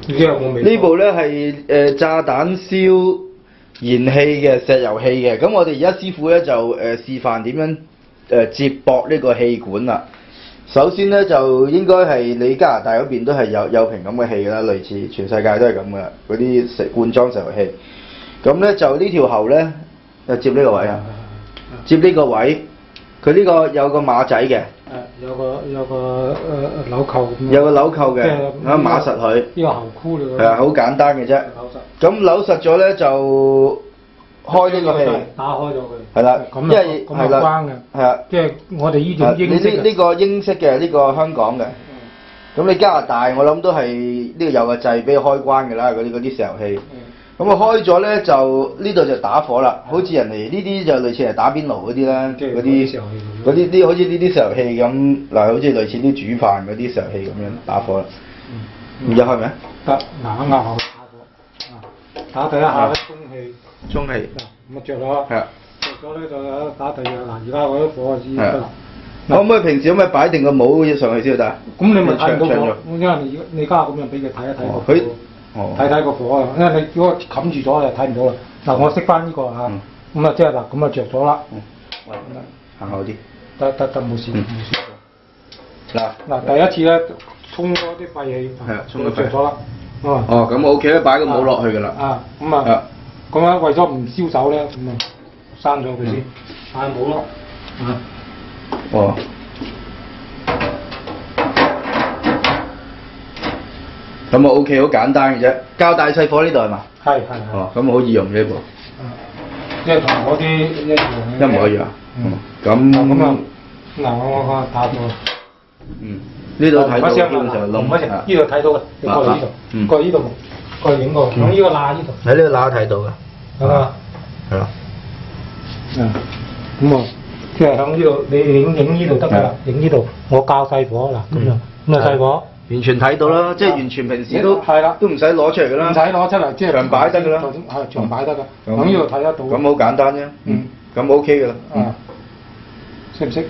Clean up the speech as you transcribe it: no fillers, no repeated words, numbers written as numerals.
唔知有冇味？呢部咧係炸彈燒燃氣嘅石油氣嘅，咁我哋而家師傅咧就示範點樣接駁呢個氣管啦。首先咧就應該係你加拿大嗰邊都係有瓶咁嘅氣㗎啦，類似全世界都係咁嘅嗰啲罐裝石油氣。咁咧就呢條喉咧就接呢個位啊，接呢個位，佢呢個有個馬仔嘅。有個紐扣咁樣。有個紐扣嘅，碼實佢。呢個喉箍嚟㗎。係啊，好簡單嘅啫。咁扭實咗咧就開呢個氣。打開咗佢。係啦，因為咁係關嘅。係啊。即係我哋呢種英式。呢個英式嘅，呢個香港嘅。咁你加拿大我諗都係呢個有個掣俾佢開關㗎啦，嗰啲石油氣。咁啊開咗咧就呢度就打火啦，好似人哋呢啲就類似係打邊爐嗰啲啦，嗰啲好似呢啲石油氣咁嗱，好似類似啲煮飯嗰啲石油氣咁樣打火啦。唔入開未啊？得，嗱下打第一下咧中氣。咁啊着咗。係啊。着咗咧就打第二下，嗱而家嗰啲火就得啦。可唔可以平時可唔可以擺定個帽上去先得？咁你咪睇唔到火，因為你家下咁樣俾佢睇一睇個。睇睇個火啊，因為你如果冚住咗就睇唔到啦。嗱，我熄翻呢個嚇，咁啊即係嗱，咁啊着咗啦。行後啲。得冇事冇事。嗱第一次咧沖咗啲廢氣，沖咗着咗啦。哦，咁 OK 啦，擺個帽落去㗎啦。咁啊，咁樣為咗唔燒手咧，咁啊閂咗佢先，戴帽咯。哦。咁啊 OK， 好簡單嘅啫，較大細火呢度係嘛？係。哦，咁好易用呢部。即係同嗰啲一樣嘅。一模一樣。咁啊，嗱我打過。呢度睇到基本本上窿。呢度睇到嘅，你過嚟呢度，過嚟呢度，過嚟影過，響呢個罅呢度。喺呢個罅睇到嘅。係嘛？係啦。咁啊，即係響呢度，你影呢度得㗎啦，影呢度，我較細火嗱，咁樣，咁啊細火。完全睇到啦，即係完全平時都係啦，都唔使攞出嚟㗎啦，唔使攞出嚟，即係長擺得㗎啦，係長擺得㗎，喺呢度睇得到。咁好簡單啫，咁 OK 㗎啦。識唔識？